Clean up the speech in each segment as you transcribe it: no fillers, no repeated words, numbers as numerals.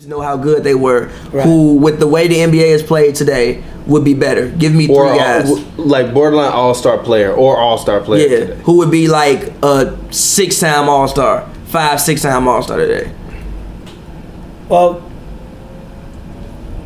know how good they were, right. who with the way the NBA is played today would be better. Give me three guys. Like borderline all-star player or all-star player today. Who would be like a 6-time all-star, 5-6-time all-star today? Well,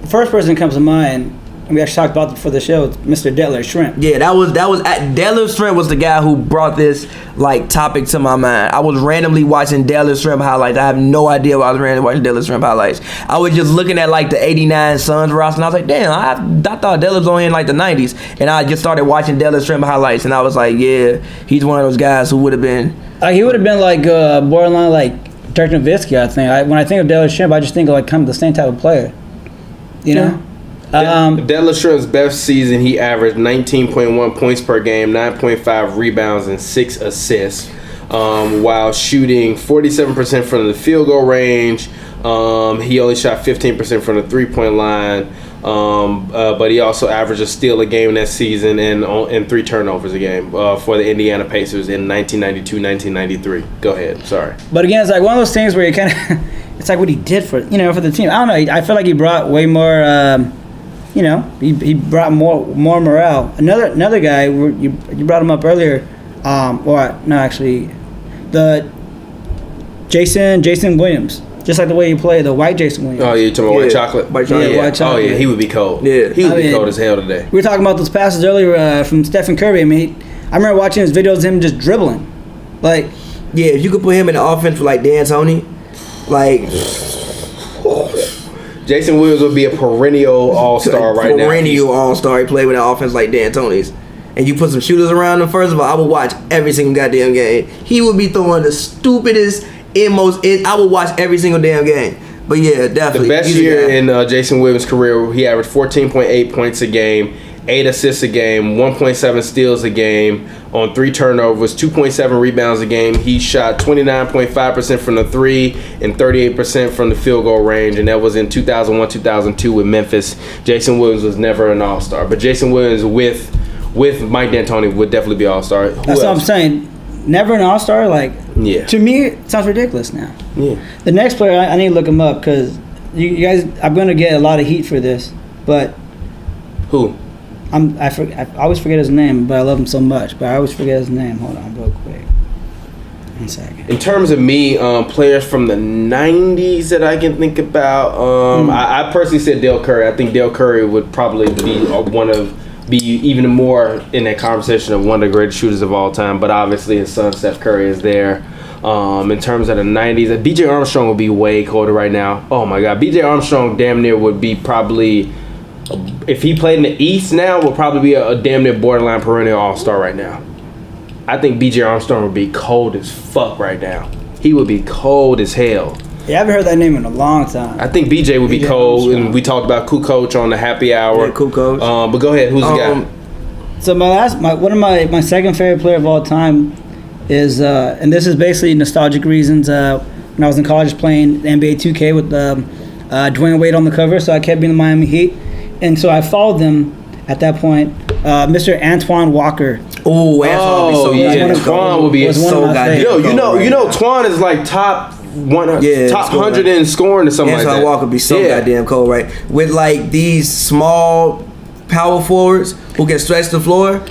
the first person that comes to mind, and we actually talked about it for the show, Mr. Dettler Shrimp. Yeah, that was Dettler Shrimp was the guy who brought this like topic to my mind. I was randomly watching Dettler Shrimp highlights. I have no idea why I was randomly watching Dettler Shrimp highlights. I was just looking at like the '89 Suns roster, and I was like, damn, I thought Dettler was on here in like the '90s, and I just started watching Dettler Shrimp highlights, and I was like, yeah, he's one of those guys who would have been. He would have been like borderline like Dirk Nowitzki, I think. When I think of Dettler Shrimp, I just think of like kind of the same type of player. You know? Dettler Shrimp's best season, he averaged 19.1 points per game, 9.5 rebounds, and 6 assists, while shooting 47% from the field goal range. He only shot 15% from the three-point line, but he also averaged a steal a game that season and 3 turnovers a game for the Indiana Pacers in 1992-1993. Go ahead, sorry. But again, it's like one of those things where you kind of, it's like what he did for the team. I don't know. I feel like he brought way more. He brought more morale. Another guy, you brought him up earlier, the Jason Williams. Just like the way he played, the white Jason Williams. Oh, yeah, you're talking about white chocolate? White chocolate. Yeah. White chocolate. Oh, yeah, he would be cold. Yeah. He would be cold as hell today. We were talking about those passes earlier from Stephen Curry. I mean, I remember watching his videos of him just dribbling. Like, yeah, if you could put him in the offense for like D'Antoni, like... Jason Williams would be a perennial all-star right now. Perennial all-star. He played with an offense like D'Antoni's. And you put some shooters around him, first of all, I would watch every single goddamn game. He would be throwing the stupidest, I would watch every single damn game. But yeah, definitely. The best year in Jason Williams' career, he averaged 14.8 points a game, 8 assists a game, 1.7 steals a game on 3 turnovers, 2.7 rebounds a game. He shot 29.5% from the 3 and 38% from the field goal range, and that was in 2001-2002 with Memphis. Jason Williams was never an all-star, but Jason Williams with Mike D'Antoni would definitely be all-star. That's what I'm saying. Never an all-star? Like, yeah. To me, it sounds ridiculous now. Yeah. The next player, I need to look him up because you guys, I'm going to get a lot of heat for this, but... Who? I always forget his name, but I love him so much. But I always forget his name. Hold on, real quick. 1 second. In terms of me, players from the 90s that I can think about, I personally said Dale Curry. I think Dale Curry would probably be even more in that conversation of one of the greatest shooters of all time. But obviously his son Steph Curry is there. In terms of the 90s, B.J. Armstrong would be way colder right now. Oh my God, B.J. Armstrong damn near would be probably... If he played in the East now, would probably be a damn near borderline perennial all-star right now. I think B.J. Armstrong would be cold as fuck right now. He would be cold as hell. Yeah, I haven't heard that name in a long time. I think B.J. would be cold, Armstrong. And we talked about Kukoc on the happy hour. Yeah, Kukoc. But go ahead, who's the guy? So one of my second favorite player of all time is, and this is basically nostalgic reasons. When I was in college playing NBA 2K with Dwayne Wade on the cover, so I kept being the Miami Heat. And so I followed them at that point. Mr. Antoine Walker. Oh, Antoine would be so good. Yeah, Antoine would be so goddamn. Yo, you know, Twan is like top 100 in scoring or something like that. Antoine Walker would be so goddamn cold, right? With like these small power forwards who can stretch the floor.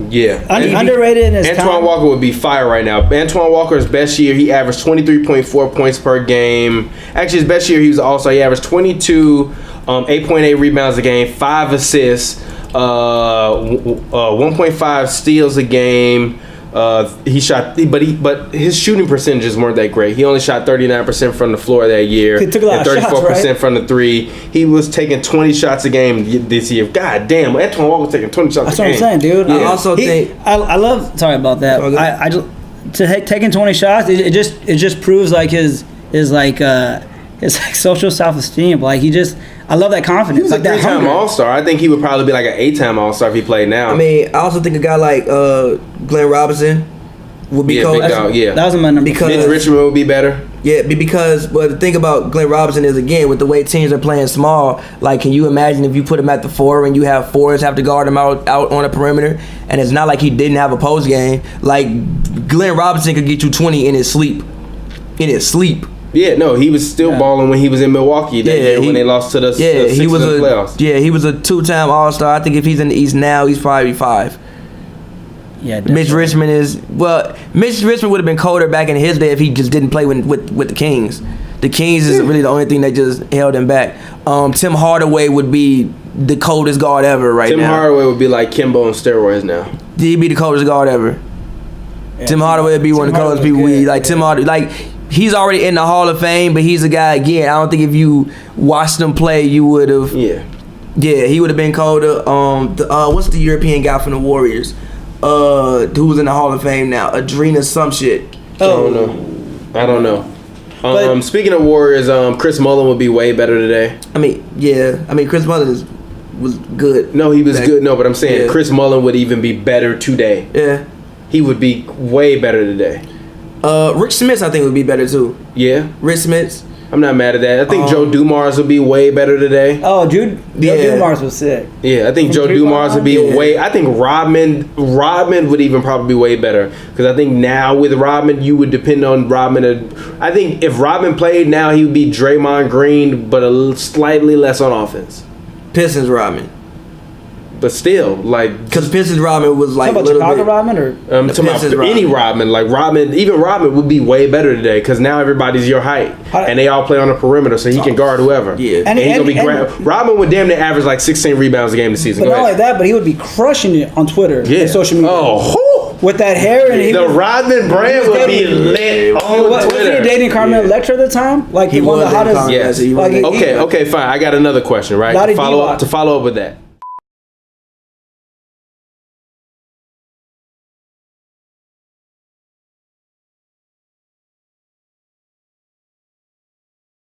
Yeah. Underrated in his time. Antoine Walker would be fire right now. Antoine Walker's best year, he averaged 23.4 points per game. Actually, his best year, he was an all-star. He averaged 22, 8.8 rebounds a game, 5 assists, 1.5 steals a game. He shot, but his shooting percentages weren't that great. He only shot 39% from the floor that year. He took a lot and of shots, 34% from the 3. He was taking 20 shots a game this year. God damn, Antoine Walker was taking 20 shots a game. That's what I'm saying, dude. Yeah. I also think I love. Sorry about that. I just taking 20 shots. It just proves like his social self-esteem. Like I love that confidence. He was like a 3-time all-star. I think he would probably be like an 8-time all-star if he played now. I mean, I also think a guy like Glenn Robinson would be cold. Yeah, that was my number. Because Mitch Richmond would be better. Yeah, because the thing about Glenn Robinson is, again, with the way teams are playing small, like, can you imagine if you put him at the 4 and you have forwards have to guard him out on the perimeter, and it's not like he didn't have a post game. Like, Glenn Robinson could get you 20 in his sleep. Yeah, no, he was still balling when he was in Milwaukee that year when they lost to the Sixers in the playoffs. Yeah, he was a 2-time All-Star. I think if he's in the East now, he's probably 5. Yeah, definitely. Mitch Richmond Mitch Richmond would have been colder back in his day if he just didn't play with the Kings. The Kings is really the only thing that just held him back. Tim Hardaway would be the coldest guard ever now. Tim Hardaway would be like Kimbo on steroids now. He'd be the coldest guard ever. Yeah, Tim Hardaway would be one of the coldest people Tim Hardaway, he's already in the Hall of Fame, but he's a guy, again, I don't think if you watched him play, you would have. Yeah, he would have been colder. What's the European guy from the Warriors? Who's in the Hall of Fame now? Adrena some shit. I don't know. Speaking of Warriors, Chris Mullin would be way better today. Chris Mullin was good. No, he was good. No, but I'm saying Chris Mullin would even be better today. Yeah. He would be way better today. Rick Smits, I think, would be better too. Yeah. Rick Smits. I'm not mad at that. I think Joe Dumars would be way better today. Oh, Joe Dumars was sick. Yeah, I think Joe Dumars would be way. I think Rodman would even probably be way better because I think now with Rodman, you would depend on Rodman. I think if Rodman played now, he would be Draymond Green, but slightly less on offense. Pistons Rodman. But still, because Pistons Rodman was like talking about Chicago Rodman or talking about any Rodman, even Rodman would be way better today because now everybody's your height and they all play on the perimeter, so he can guard whoever. Yeah, and he's gonna be Rodman would damn near average like 16 rebounds a game this season. But not only that, but he would be crushing it on Twitter and social media. Oh, with that hair and the Rodman brand would be lit on Twitter. Was he dating Carmelo Electra at the time? Like he one of the hottest. Yes. Okay, fine. I got another question. Right. To follow up with that.